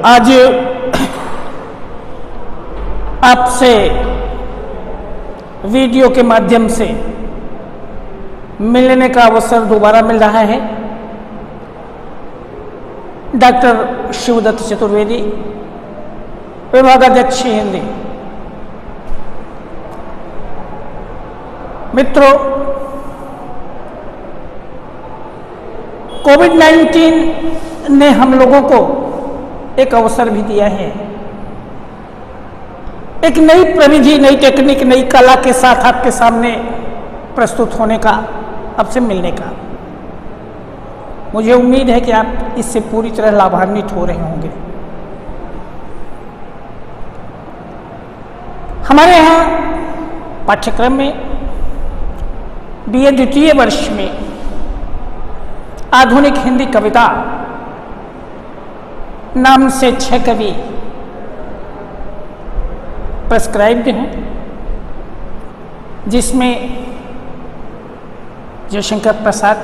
आज आपसे वीडियो के माध्यम से मिलने का अवसर दोबारा मिल रहा है। डॉक्टर शिवदत्त चतुर्वेदी, विभागाध्यक्ष हिंदी। मित्रों, कोविड-19 ने हम लोगों को एक अवसर भी दिया है, एक नई प्रविधि, नई टेक्निक, नई कला के साथ आपके सामने प्रस्तुत होने का, आपसे मिलने का। मुझे उम्मीद है कि आप इससे पूरी तरह लाभान्वित हो रहे होंगे। हमारे यहाँ पाठ्यक्रम में BA द्वितीय वर्ष में आधुनिक हिंदी कविता नाम से 6 कवि प्रेस्क्राइब्ड हैं, जिसमें जयशंकर प्रसाद,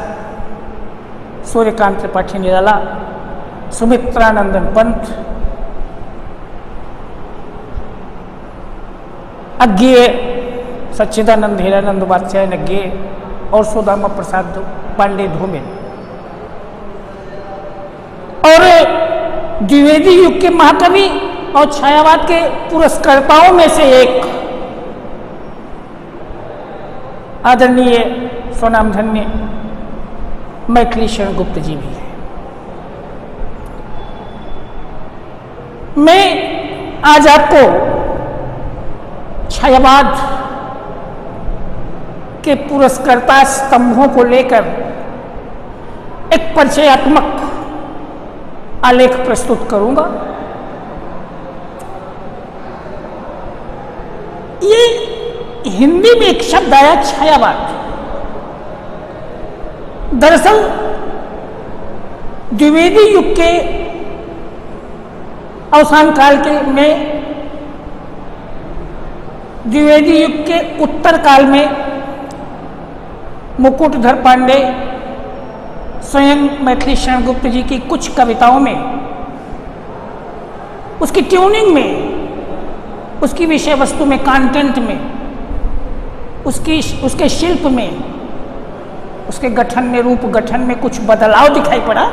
सूर्यकांत त्रिपाठी निराला, सुमित्रानंदन पंत, अज्ञेय सच्चिदानंद हीरानंद उपाध्याय नज्ञेय और सुदामा प्रसाद पांडे धूमिल, और द्विवेदी युग के महाकवि और छायावाद के पुरस्कर्ताओं में से एक आदरणीय स्वनामधन्य मैथिली शरण गुप्त जी भी है। मैं आज आपको छायावाद के पुरस्कर्ता स्तंभों को लेकर एक परिचयात्मक आलेख प्रस्तुत करूंगा। ये हिंदी में एक शब्द आया, छायावाद। दरअसल द्विवेदी युग के अवसान काल के में, द्विवेदी युग के उत्तर काल में मुकुटधर पांडे स्वयं मैथिली शरण गुप्त जी की कुछ कविताओं में, उसकी ट्यूनिंग में, उसकी विषय वस्तु में, कंटेंट में, उसके शिल्प में, उसके गठन में, रूप गठन में कुछ बदलाव दिखाई पड़ा।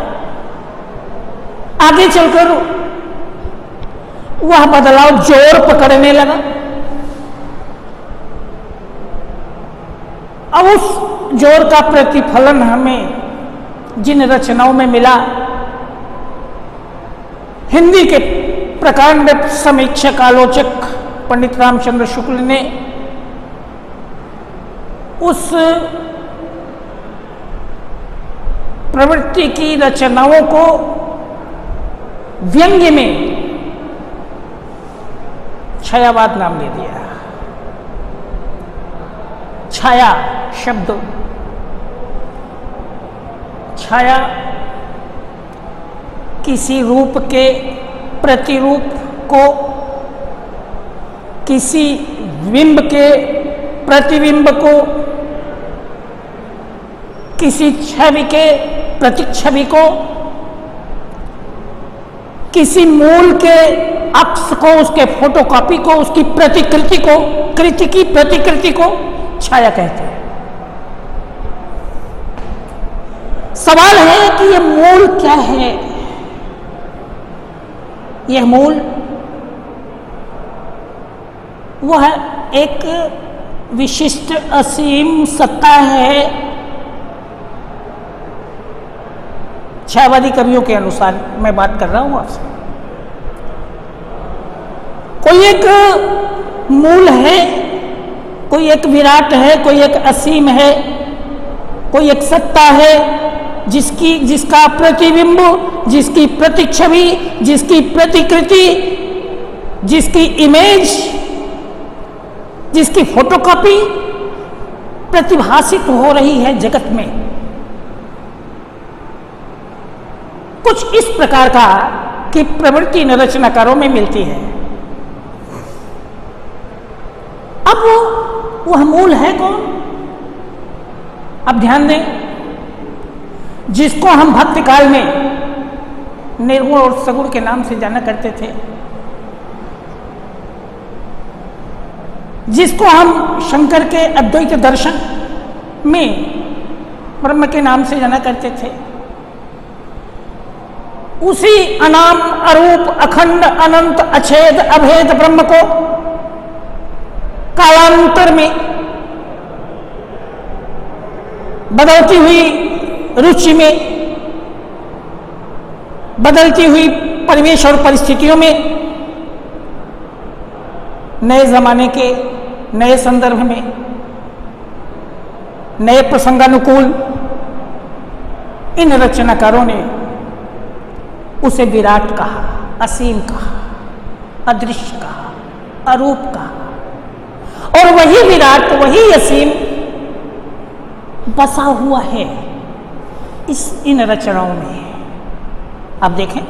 आगे चलकर वह बदलाव जोर पकड़ने लगा। अब उस जोर का प्रतिफलन हमें जिन रचनाओं में मिला, हिंदी के प्रकांड समीक्षक आलोचक पंडित रामचंद्र शुक्ल ने उस प्रवृत्ति की रचनाओं को व्यंग्य में छायावाद नाम दे दिया। छाया शब्द, छाया किसी रूप के प्रतिरूप को, किसी बिंब के प्रतिबिंब को, किसी छवि के प्रतिच्छवि को, किसी मूल के अक्ष को, उसके फोटोकॉपी को, उसकी प्रतिकृति को, कृति की प्रतिकृति को छाया कहते हैं। सवाल है कि यह मूल क्या है? यह मूल वह एक विशिष्ट असीम सत्ता है, छायावादी कवियों के अनुसार मैं बात कर रहा हूं आपसे। कोई एक मूल है, कोई एक विराट है, कोई एक असीम है, कोई एक सत्ता है जिसका प्रतिबिंब, जिसकी प्रतिच्छवि, जिसकी प्रतिकृति, जिसकी इमेज, जिसकी फोटोकॉपी प्रतिभासित हो रही है जगत में। कुछ इस प्रकार का की प्रवृत्ति रचनाकारों में मिलती है। अब वह मूल है कौन? अब ध्यान दें, जिसको हम भक्ति काल में निर्गुण और सगुण के नाम से जाना करते थे, जिसको हम शंकर के अद्वैत दर्शन में ब्रह्म के नाम से जाना करते थे, उसी अनाम अरूप अखंड अनंत अछेद अभेद ब्रह्म को कालांतर में बदलती हुई रुचि में, बदलती हुई परिवेश और परिस्थितियों में, नए जमाने के नए संदर्भ में, नए प्रसंगानुकूल इन रचनाकारों ने उसे विराट कहा, असीम कहा, अदृश्य कहा, अरूप कहा। और वही विराट, वही असीम बसा हुआ है इन रचनाओं में। आप देखें,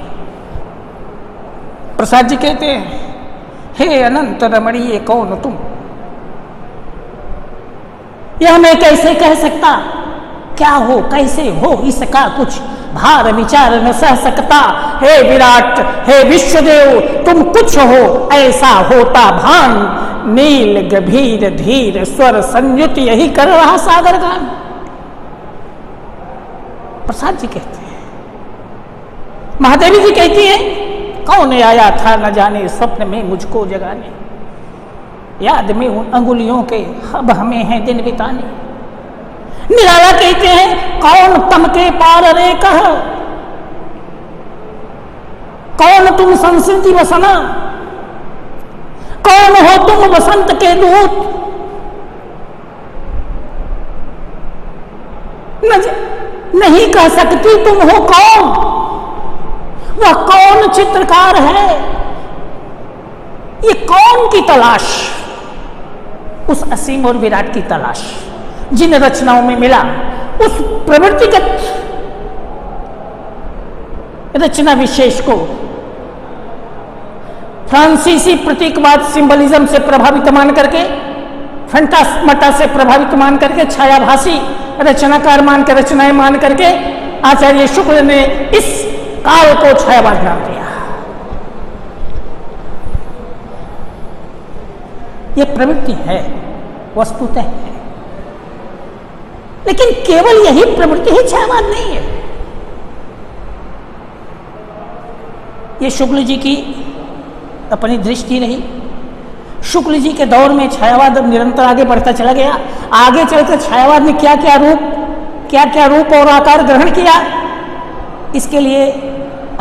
प्रसाद जी कहते हैं, हे अनंत रमणीय कौन तुम। यह मैं कैसे कह सकता, क्या हो कैसे हो इसका कुछ भार विचार न सह सकता। हे विराट, हे विश्वदेव, तुम कुछ हो ऐसा होता भान। नील गंभीर धीर स्वर संयुत यही कर रहा सागर गान। प्रसाद जी कहते हैं। महादेवी जी कहती है, कौन आया था न जाने स्वप्न में मुझको जगाने, याद में उन अंगुलियों के अब हमें हैं दिन बिताने। निराला कहते हैं, कौन तम के पार रे कह, कौन तुम संस्कृति वसना, कौन हो तुम वसंत के दूत। नहीं कह सकती तुम हो कौन, वह कौन चित्रकार है, ये कौन की तलाश, उस असीम और विराट की तलाश जिन रचनाओं में मिला। उस प्रवृत्तिगत रचना विशेष को फ्रांसीसी प्रतीकवाद सिंबलिज्म से प्रभावित मान करके, फंटास्मटा से प्रभावित मान करके, छायाभासी रचनाकार मान के, रचनाएं मान करके आचार्य शुक्ल ने इस काल को छायावाद नाम दिया। यह प्रवृत्ति है, वस्तुतः है, लेकिन केवल यही प्रवृत्ति ही छायावाद नहीं है। यह शुक्ल जी की अपनी दृष्टि रही। शुक्ल जी के दौर में छायावाद निरंतर आगे बढ़ता चला गया। आगे चलकर छायावाद ने क्या क्या रूप और आकार ग्रहण किया, इसके लिए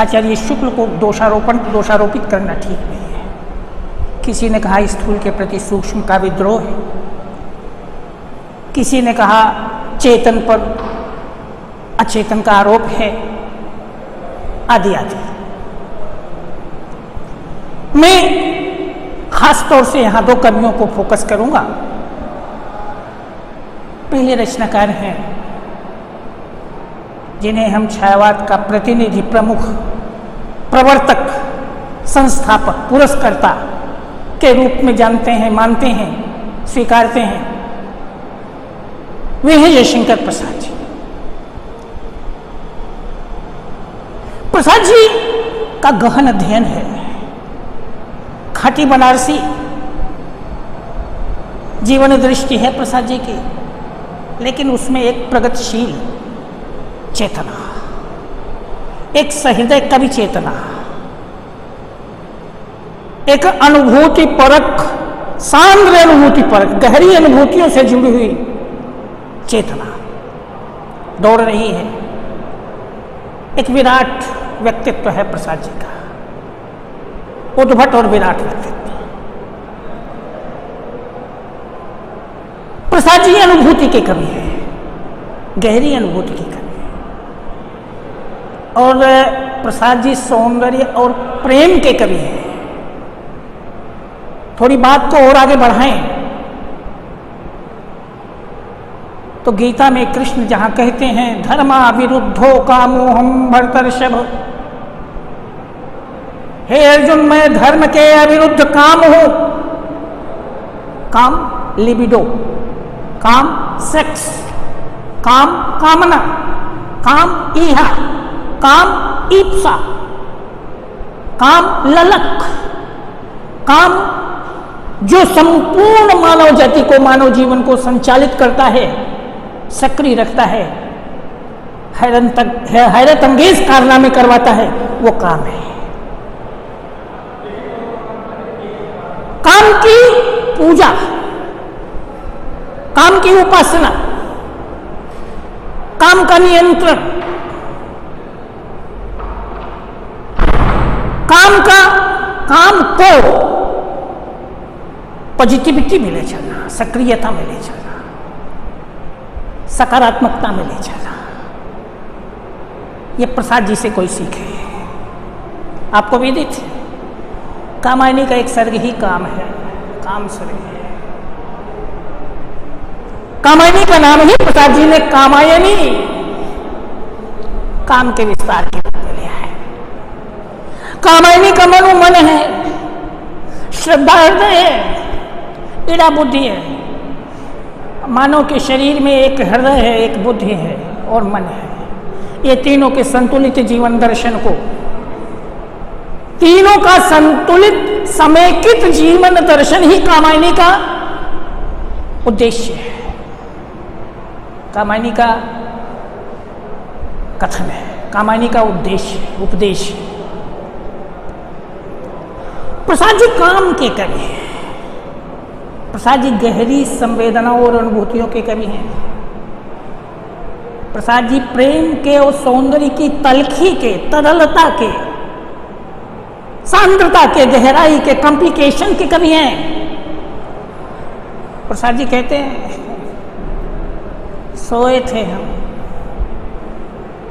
आचार्य शुक्ल को दोषारोपित करना ठीक नहीं है। किसी ने कहा स्थूल के प्रति सूक्ष्म का विद्रोह है, किसी ने कहा चेतन पर अचेतन का आरोप है, आदि आदि। मैं खास तौर से यहां दो कवियों को फोकस करूंगा। पहले रचनाकार हैं जिन्हें हम छायावाद का प्रतिनिधि, प्रमुख, प्रवर्तक, संस्थापक, पुरस्कर्ता के रूप में जानते हैं, मानते हैं, स्वीकारते हैं। वे हैं जयशंकर प्रसाद जी। प्रसाद जी का गहन अध्ययन है, खाटी बनारसी जीवन दृष्टि है प्रसाद जी की, लेकिन उसमें एक प्रगतिशील चेतना, एक सहृदय कवि चेतना, एक अनुभूति परक, सांद्र अनुभूति परक, गहरी अनुभूतियों से जुड़ी हुई चेतना दौड़ रही है। एक विराट व्यक्तित्व है प्रसाद जी का, उद्भट और विराट व्यक्तित्व। प्रसाद जी अनुभूति के कवि है, गहरी अनुभूति के कवि है। और प्रसाद जी सौंदर्य और प्रेम के कवि हैं। थोड़ी बात को और आगे बढ़ाएं तो गीता में कृष्ण जहां कहते हैं, धर्मा विरुद्धो कामोहम भरतर्षभ, हे अर्जुन मैं धर्म के अविरुद्ध काम हूं। काम लिबिडो, काम सेक्स, काम कामना, काम ईहा, काम ईप्सा, काम ललक, काम जो संपूर्ण मानव जाति को, मानव जीवन को संचालित करता है, सक्रिय रखता है, हैरत अंगेज कारनामे करवाता है, वो काम है। काम की पूजा, काम की उपासना, काम का नियंत्रण, काम को पॉजिटिविटी में ले चलना, सक्रियता में ले चलना, सकारात्मकता में ले चलना, ये प्रसाद जी से कोई सीखे। आपको विदित कामायनी का एक सर्ग ही काम है, काम सर्ग है। कामायनी का नाम ही प्रसाद जी ने कामायनी, काम के विस्तार के रूप में लिया है। कामायनी का मन है, श्रद्धा हृदय है, इड़ा बुद्धि है। मानव के शरीर में एक हृदय है, एक बुद्धि है और मन है। ये तीनों के संतुलित जीवन दर्शन को, तीनों का संतुलित समेकित जीवन दर्शन ही कामायनी का उद्देश्य है, कामायनी का कथन है, कामायनी का उद्देश्य, उपदेश। प्रसाद जी काम के कवि हैं, प्रसाद जी गहरी संवेदनाओं और अनुभूतियों के कवि हैं। प्रसाद जी प्रेम के और सौंदर्य की तलखी के, तरलता के, सांद्रता के, गहराई के, कॉम्प्लिकेशन के कवि हैं। प्रसाद जी कहते हैं, सोए थे हम,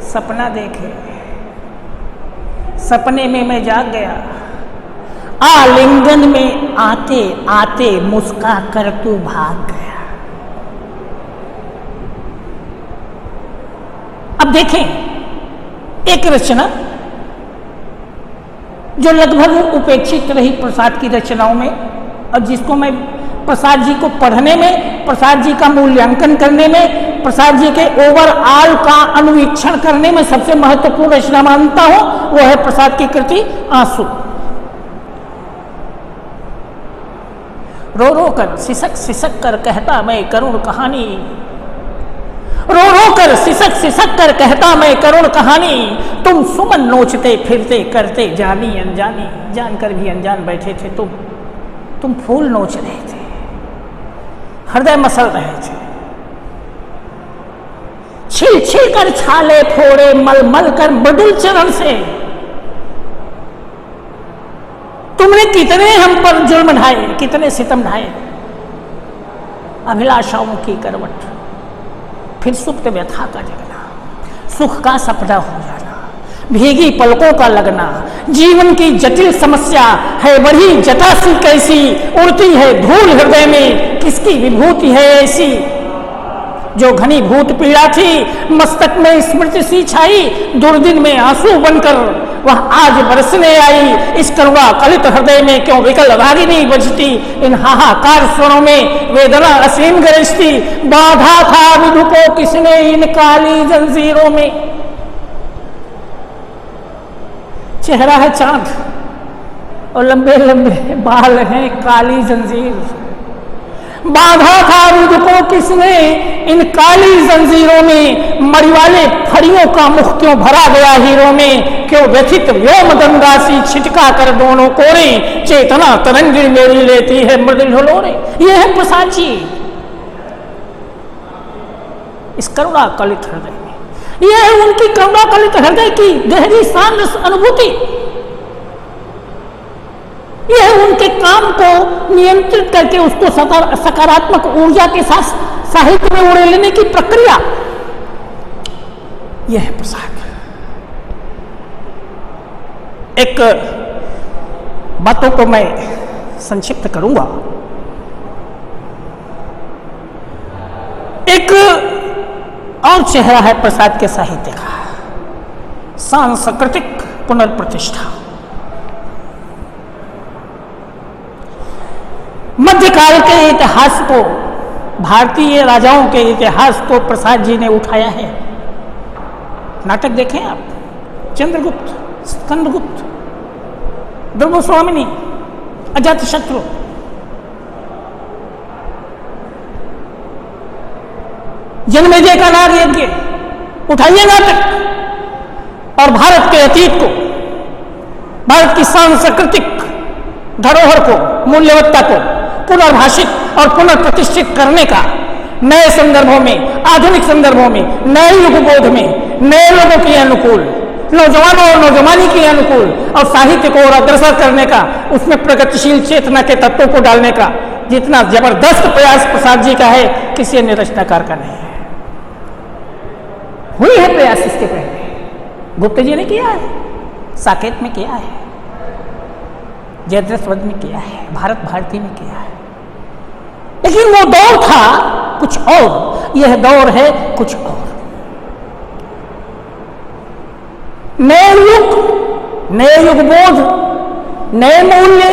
सपना देखे, सपने में मैं जाग गया, आलिंगन में आते आते मुस्का कर तू भाग गया। अब देखें, एक रचना जो लगभग उपेक्षित रही प्रसाद की रचनाओं में, और जिसको मैं प्रसाद जी को पढ़ने में, प्रसाद जी का मूल्यांकन करने में, प्रसाद जी के ओवरऑल का अनुवीक्षण करने में सबसे महत्वपूर्ण रचना मानता हूं, वो है प्रसाद की कृति आंसू। रो रो कर सिसक सिसक कर कहता मैं करुण कहानी, रो रो कर सिसक सिसक कर कहता मैं करुण कहानी, तुम सुमन नोचते फिरते करते जानी अनजानी, जानकर भी अनजान बैठे थे तुम फूल नोच रहे थे, हृदय मसल रहे थे, छिल छिल कर छाले फोड़े, मल मल कर मृदुल चरण से तुमने कितने हम पर जुल्म ढाए, कितने सितम ढाए। अभिलाषाओं की करवट, फिर सुप्त व्यथा का जगना, सुख का सपना हो जाना, भीगी पलकों का लगना, जीवन की जटिल समस्या है बड़ी जटा सी कैसी, उड़ती है धूल हृदय में किसकी विभूति है ऐसी, जो घनी भूत पीड़ा थी मस्तक में स्मृति सी छाई, दुर्दिन में आंसू बनकर वह आज बरसने आई, इस करुणा कलित हृदय में क्यों विकल रागिनी बजती, इन हाहाकार स्वरों में वेदना असीम गरजती, बाधा था विधु को किसने इन काली जंजीरों में। चेहरा है चांद और लंबे लंबे बाल हैं काली जंजीर, बाधा था विधु को किसने इन काली जंजीरों में, मड़िवाले फड़ियों का मुख क्यों भरा गया हीरों में, क्यों व्यथित व्योम गंगा सी छिटका कर दोनों कोरे, चेतना तरंगिणी मेरी लेती है मृदुल ढोलोरे। ये है प्रसाद जी इस करुणा कलित हृदय में, यह है उनकी करुणा कलित हृदय की गहरी सांद्र अनुभूति, यह उनके काम को नियंत्रित करके उसको सकारात्मक ऊर्जा के साथ साहित्य में उड़े लेने की प्रक्रिया, यह है प्रसाद। एक बातों को मैं संक्षिप्त करूंगा। एक और चेहरा है प्रसाद के साहित्य का, सांस्कृतिक पुनर्प्रतिष्ठा। मध्यकाल के इतिहास को, भारतीय राजाओं के इतिहास को प्रसाद जी ने उठाया है। नाटक देखें आप, चंद्रगुप्त, स्कंदगुप्त, ध्रुव स्वामिनी, अजात शत्रु, जन्मेजय का नाग यज्ञ, उठाइए नाटक और भारत के अतीत को, भारत की सांस्कृतिक धरोहर को, मूल्यवत्ता को पुनर्भाषित और पुनर्प्रतिष्ठित करने का नए संदर्भों में, आधुनिक संदर्भों में, नए युगबोध में, नए लोगों के अनुकूल, नौजवानों और नौजवानी के अनुकूल और साहित्य को और अग्रसर करने का, उसमें प्रगतिशील चेतना के तत्वों को डालने का जितना जबरदस्त प्रयास प्रसाद जी का है, किसी अन्य रचनाकार का नहीं है। हुई है प्रयास इसके पहले, गुप्त जी ने किया है, साकेत में किया है, जयद्रथ वध में किया है, भारत भारती में किया है, लेकिन वो दौर था कुछ और, यह दौर है कुछ और। नए युग, नए युगबोध, नए मूल्य,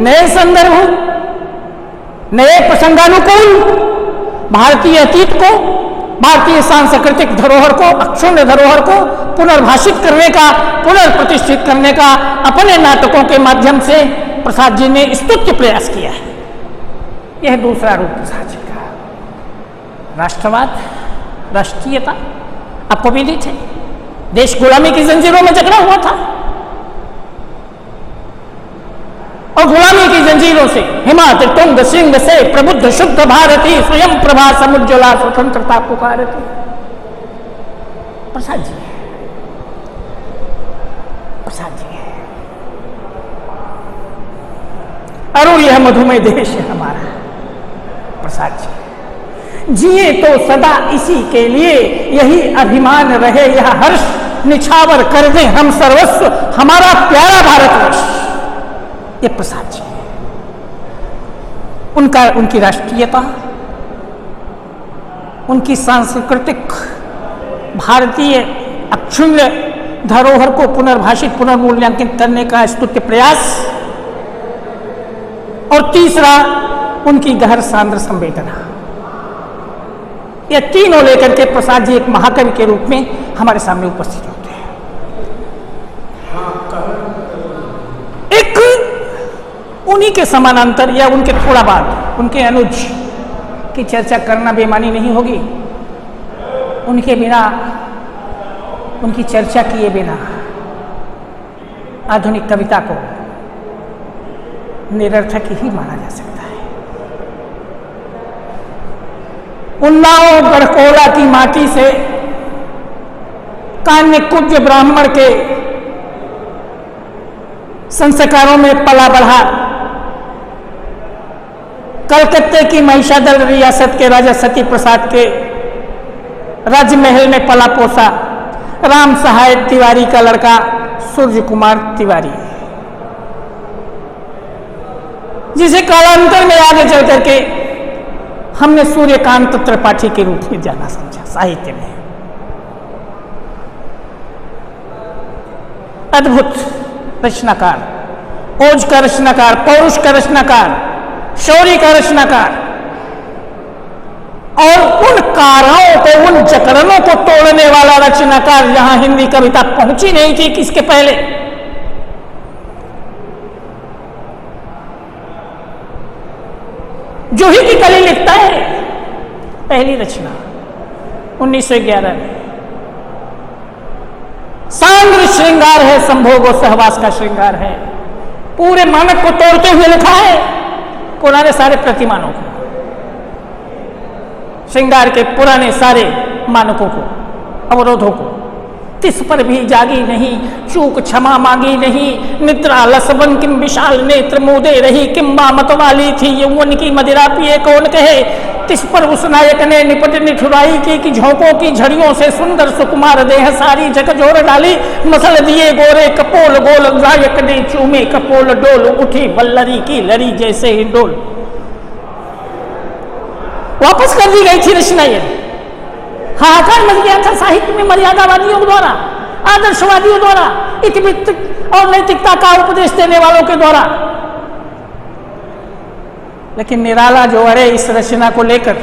नए संदर्भ, नए प्रसंगानुकूल भारतीय अतीत को, भारतीय सांस्कृतिक धरोहर को, अक्षुण्ण धरोहर को पुनर्भाषित करने का, पुनर्प्रतिष्ठित करने का अपने नाटकों के माध्यम से प्रसाद जी ने स्तुत्य प्रयास किया है। यह दूसरा रूप प्रसाद जी का। राष्ट्रवाद, राष्ट्रीयता आपको विदित है, देश गुलामी की जंजीरों में जकड़ा हुआ था और गुलामी की जंजीरों से हिमात तुंग सिंह से प्रबुद्ध शुद्ध भारती स्वयं प्रभा समुज्ज्वला स्वतंत्रता पुकारती। प्रसाद जी है, प्रसाद जी है। अरुण यह मधुमेह देश है हमारा, प्रसाद जी। जिए तो सदा इसी के लिए, यही अभिमान रहे, यह हर्ष निछावर कर दे हम सर्वस्व, हमारा प्यारा भारतवर्ष। ये प्रसाद जी, उनकी राष्ट्रीयता, उनकी सांस्कृतिक भारतीय अक्षुण्ण धरोहर को पुनर्भाषित, पुनर्मूल्यांकित करने का स्तुत्य प्रयास, और तीसरा उनकी गहर सांद्र संवेदना। ये तीनों लेकर के प्रसाद जी एक महाकवि के रूप में हमारे सामने उपस्थित होते हैं। एक उन्हीं के समानांतर या उनके थोड़ा बाद उनके अनुज की चर्चा करना बेमानी नहीं होगी। उनके बिना, उनकी चर्चा किए बिना आधुनिक कविता को निरर्थक ही माना जा सकता है। उन्नाव गढ़कोला की माटी से कान्य कुब्ज ब्राह्मण के संस्कारों में पला बढ़ा, कलकत्ते की महिषादल रियासत के राजा सती प्रसाद के राजमहल में पला पोसा राम सहाय तिवारी का लड़का सूर्य कुमार तिवारी, जिसे कालांतर में आगे चल करके हमने सूर्यकांत त्रिपाठी के रूप में जाना समझा साहित्य में। अद्भुत रचनाकार, ओज का रचनाकार, पौरुष का रचनाकार, शौर्य का रचनाकार, और उन काराओं को, उन जकड़नों को तोड़ने वाला रचनाकार जहां हिंदी कविता पहुंची नहीं थी किसके पहले। जूही की कली लिखता है पहली रचना 1911 में, सांद्र श्रृंगार है, संभोग और सहवास का श्रृंगार है। पूरे मानक को तोड़ते हुए लिखा है, पुराने सारे प्रतिमानों को, श्रृंगार के पुराने सारे मानकों को, अवरोधों को। तिस पर भी जागी नहीं, चूक क्षमा मांगी नहीं, निद्रा लसवन किम विशाल नेत्र मोदे रही, किम मामत वाली थी यौवन की मदिरा पिए कौन कहे। तिस पर उस नायक ने निपट निठुराई की कि झोंकों की झड़ियों से सुंदर सुकुमार देह सारी झकझोर डाली। मसल दिए गोरे कपोल गोल, नायक ने चूमे कपोल डोल, उठी बल्लरी की लरी जैसे हिंडोल। वापस कर दी गई थी रचना। ये हाहाकार मच गया था साहित्य में मर्यादावादियों द्वारा, आदर्शवादियों द्वारा, इतिवृत्त और नैतिकता का उपदेश देने वालों के द्वारा। लेकिन निराला जो अरे इस रचना को लेकर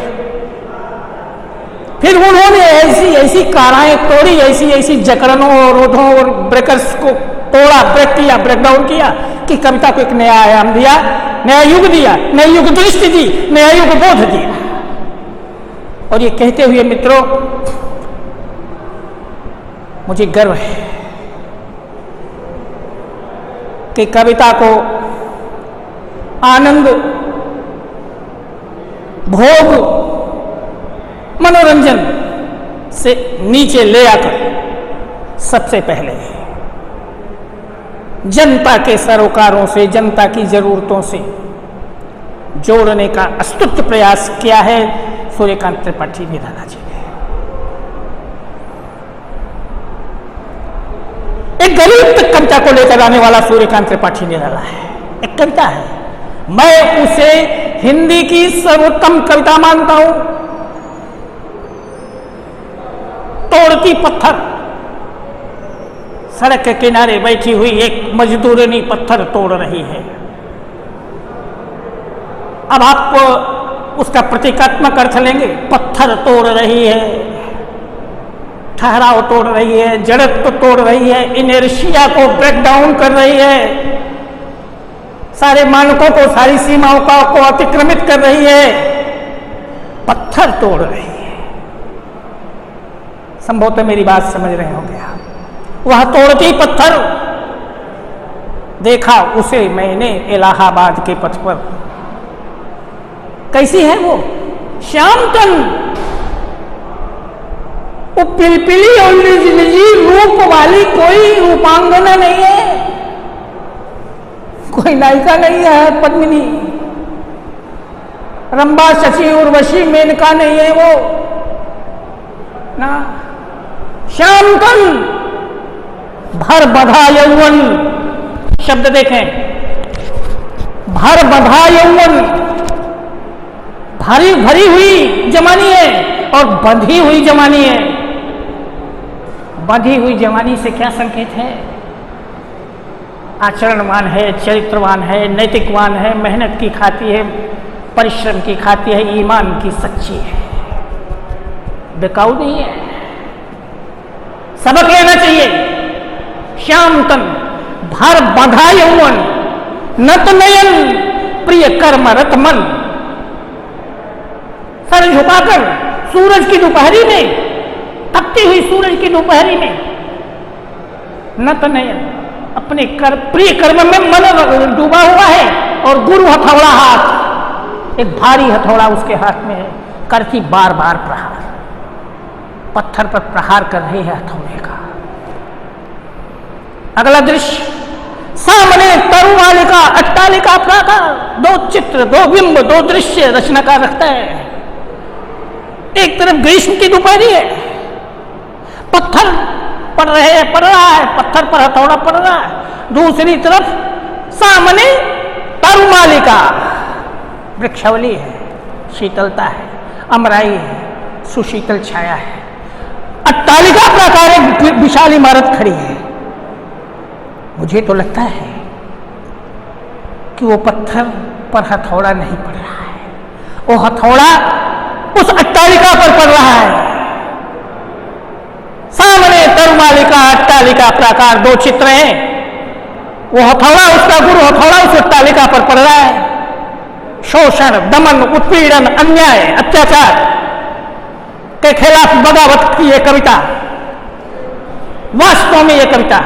फिर उन्होंने ऐसी ऐसी काराएं तोड़ी, ऐसी ऐसी जकड़नों और रोधों और ब्रेकर्स को तोड़ा, ब्रेक किया, ब्रेक डाउन किया कि कविता को एक नया आयाम दिया, नया युग दिया, नई युग दृष्टि दी, नया युग बोध दिया। और ये कहते हुए मित्रों, मुझे गर्व है कि कविता को आनंद, भोग, मनोरंजन से नीचे ले आकर सबसे पहले जनता के सरोकारों से, जनता की जरूरतों से जोड़ने का अस्तुत प्रयास किया है सूर्यकांत त्रिपाठी निराला जी ने। एक गरीब तक कविता को लेकर आने वाला सूर्यकांत त्रिपाठी निराला है। एक कविता है, मैं उसे हिंदी की सर्वोत्तम कविता मानता हूं। तोड़ती पत्थर, सड़क के किनारे बैठी हुई एक मजदूरनी पत्थर तोड़ रही है। अब आप उसका प्रतीकात्मक अर्थ लेंगे, पत्थर तोड़ रही है, ठहराव तोड़ रही है, जड़त्व तोड़ रही है, इनर्शिया को ब्रेक डाउन कर रही है, सारे मानकों को, सारी सीमाओं को अतिक्रमित कर रही है, पत्थर तोड़ रही है। संभवतः मेरी बात समझ रहे होंगे आप। वह तोड़ती पत्थर, देखा उसे मैंने इलाहाबाद के पथ पर। कैसी है वो? श्यामतन, वो पिलपिली और निजी रूप वाली कोई रूपांगना नहीं है, कोई नायिका नहीं है, पद्मिनी, रंभा, शची, उर्वशी, मेनका नहीं है वो ना। श्यामतन, भर बधा यौवन, शब्द देखें, भर बधा यौवन, भरी भरी हुई जवानी है और बंधी हुई जवानी है। बंधी हुई जवानी से क्या संकेत है? आचरणवान है, चरित्रवान है, नैतिकवान है, मेहनत की खाती है, परिश्रम की खाती है, ईमान की सच्ची है, बेकाऊ नहीं है। सबक लेना चाहिए। श्यामतन, भर बंधा यौवन, नत नयन, प्रिय कर्म रत मन। सर झुकाकर सूरज की दोपहरी में, तपती हुई सूरज की दोपहरी में, नत नयन, अपने प्रिय कर्म में मन डूबा हुआ है, और गुरु हथौड़ा हाथ, एक भारी हथौड़ा उसके हाथ में है, करती बार बार प्रहार, पत्थर पर प्रहार कर रही है हथौड़े का। अगला दृश्य, सामने तरुमालिका, अट्टालिका, प्राकार, दो चित्र, दो बिंब, दो दृश्य रचनाकार रखता है। एक तरफ ग्रीष्म की दोपहरी है, पत्थर पड़ रहा है, पत्थर पर हथौड़ा पड़ रहा है। दूसरी तरफ सामने तरुमालिका, वृक्षावली है, शीतलता है, अमराई है, सुशीतल छाया है। अट्टालिका प्राकार एक विशाल इमारत खड़ी है। मुझे तो लगता है कि वो पत्थर पर हथौड़ा नहीं पड़ रहा है, वो हथौड़ा उस अट्टालिका पर पड़ रहा है। सामने तरुमालिका, अट्टालिका प्राकार दो चित्र हैं, वो हथौड़ा, उसका गुरु हथौड़ा उस अट्टालिका पर पड़ रहा है। शोषण, दमन, उत्पीड़न, अन्याय, अत्याचार के खिलाफ बगावत की यह कविता, वास्तव में यह कविता,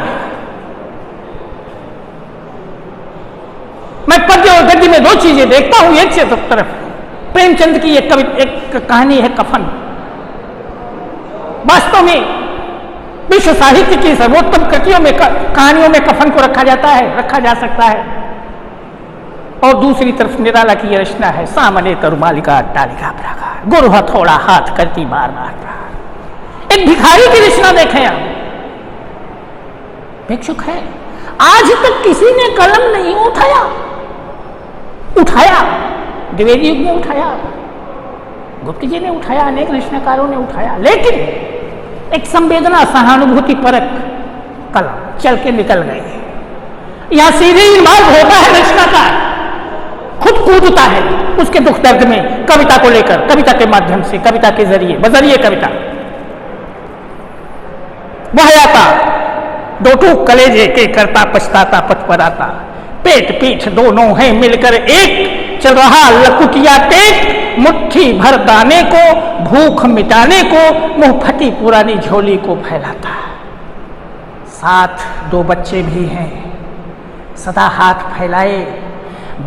मैं पद्य और गद्य में दो चीजें देखता हूं। एक से तरफ प्रेमचंद की एक कहानी है कफन। वास्तव में विश्व साहित्य की सर्वोत्तम कृतियों में, कहानियों में कफन को रखा जाता है, रखा जा सकता है। और दूसरी तरफ निराला की यह रचना है, सामने तरुमालिका, अट्टालिका प्राकार, गुरु हथौड़ा हाथ करती बार बार प्रहार। एक भिखारी की रचना देखें आप, भिक्षुक है, आज तक किसी ने कलम नहीं उठाया, द्विवेदी युग ने उठाया, गुप्त जी ने उठाया, अनेक रचनाकारों ने उठाया, लेकिन एक संवेदना, सहानुभूति परक कलम चल के निकल गए। यहां सीधे इन्वॉल्व होता है रचनाकार, खुद कूदता है उसके दुख दर्द में, कविता को लेकर, कविता के माध्यम से, कविता के जरिए, बजरिए कविता। वह आता दोटू कलेजे के करता पछताता पथ पर आता, पेट पीठ दोनों हैं मिलकर एक, चल रहा लकुटिया टेक, मुट्ठी भर दाने को भूख मिटाने को, मुंह फटी पुरानी झोली को फैलाता। साथ दो बच्चे भी हैं, सदा हाथ फैलाए,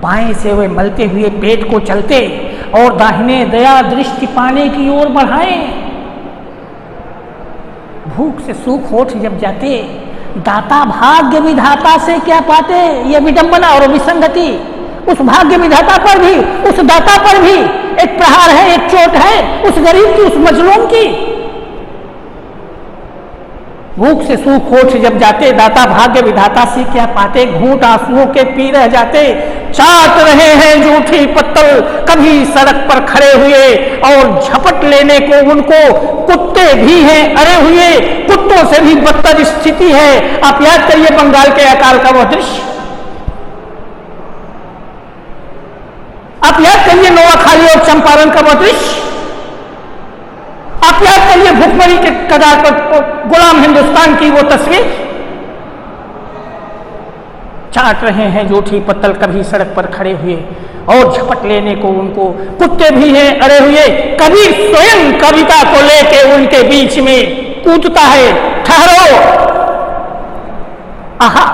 बाएं से वे मलते हुए पेट को चलते और दाहिने दया दृष्टि पाने की ओर बढ़ाए। भूख से सूख होठ जब जाते, दाता भाग्य विधाता से क्या पाते, यह विडंबना और विसंगति। उस भाग्य विधाता पर भी, उस दाता पर भी एक प्रहार है, एक चोट है, उस गरीब की, उस मजलूम की। भूख से सूख होठ जब जाते, दाता भाग्य विधाता से क्या पाते, घूंट आंसुओं के पी रह जाते। चाट रहे हैं जूठी पत्तल कभी सड़क पर खड़े हुए, और झपट लेने को उनको कुत्ते भी हैं अरे हुए। कुत्तों से भी बदतर स्थिति है। आप याद करिए बंगाल के अकाल का वो दृश्य, आप याद करिए नोआखाली और चंपारण का वो दृश्य, आप याद करिए भुखमरी के कगार पर गुलाम हिंदुस्तान की वो तस्वीर। चाट रहे हैं जूठी पत्तल कभी सड़क पर खड़े हुए, और झपट लेने को उनको कुत्ते भी हैं अरे हुए। कभी स्वयं कविता को लेके उनके बीच में कूदता है। ठहरो, आहा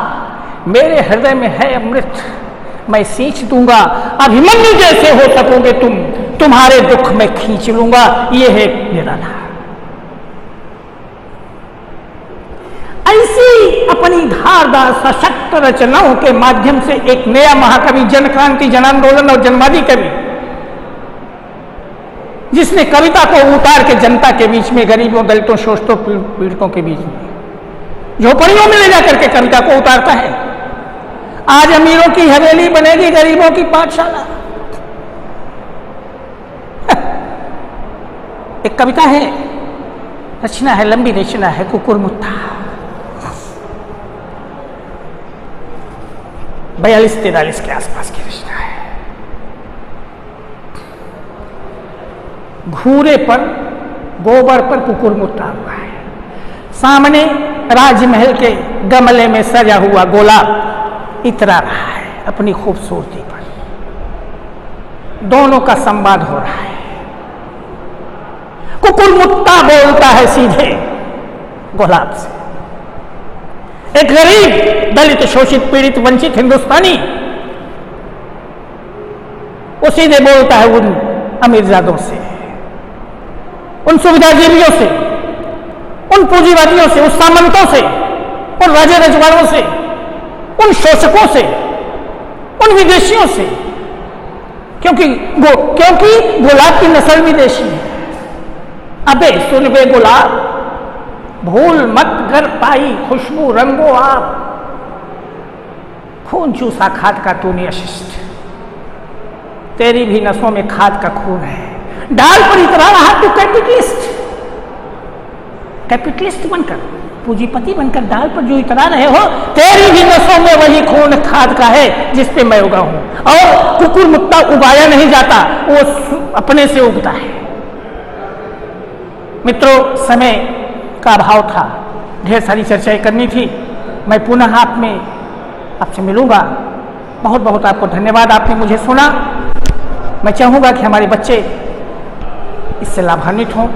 मेरे हृदय में है अमृत, मैं सींच दूंगा, अभिमन्यु जैसे हो सकोगे तुम, तुम्हारे दुख में खींच लूंगा, ये है निराला। ऐसी अपनी धारदार सशक्त रचनाओं के माध्यम से एक नया महाकवि, जन क्रांति, जन आंदोलन और जनवादी कवि, जिसने कविता को उतार के जनता के बीच में, गरीबों, दलितों, शोषितों, पीड़ितों के बीच में, झोपड़ियों में ले जाकर के कविता को उतारता है। आज अमीरों की हवेली बनेगी, गरीबों की पाठशाला। एक कविता है, रचना है, लंबी रचना है, कुकुरमुत्ता, 42-43 के आसपास की रचना है। घूरे पर, गोबर पर कुकुरमुत्ता हुआ है। सामने राजमहल के गमले में सजा हुआ गुलाब इतरा रहा है अपनी खूबसूरती पर। दोनों का संवाद हो रहा है। कुकुरमुत्ता बोलता है सीधे गुलाब से। एक गरीब, दलित, शोषित, पीड़ित, वंचित हिंदुस्तानी, वो सीधे बोलता है उन अमीरजादों से, उन सुविधाजीवियों से, उन पूंजीवादियों से, उन सामंतों से, उन राजे रजवाड़ों से, उन शोषकों से, उन विदेशियों से, क्योंकि गुलाब की नस्ल विदेशी है। अबे सुन बे गुलाब, भूल मत कर पाई खुशबू रंगो आप, खून चूसा खाद का तूने अशिष्ट, तेरी भी नसों में खाद का खून है। डाल पर इतरा रहा तू कैपिटलिस्ट, कैपिटलिस्ट बनकर, पूंजीपति बनकर डाल पर जो इतरा रहे हो, तेरी भी नसों में वही खून खाद का है जिस पे मैं उगा हूं। और कुकुरमुत्ता उगाया नहीं जाता, वो अपने से उगता है। मित्रों, समय का अभाव था, ढेर सारी चर्चाएं करनी थी। मैं पुनः आपसे मिलूंगा। बहुत बहुत आपको धन्यवाद, आपने मुझे सुना। मैं चाहूंगा कि हमारे बच्चे इससे लाभान्वित हों,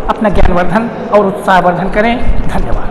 अपना ज्ञानवर्धन और उत्साहवर्धन करें। धन्यवाद।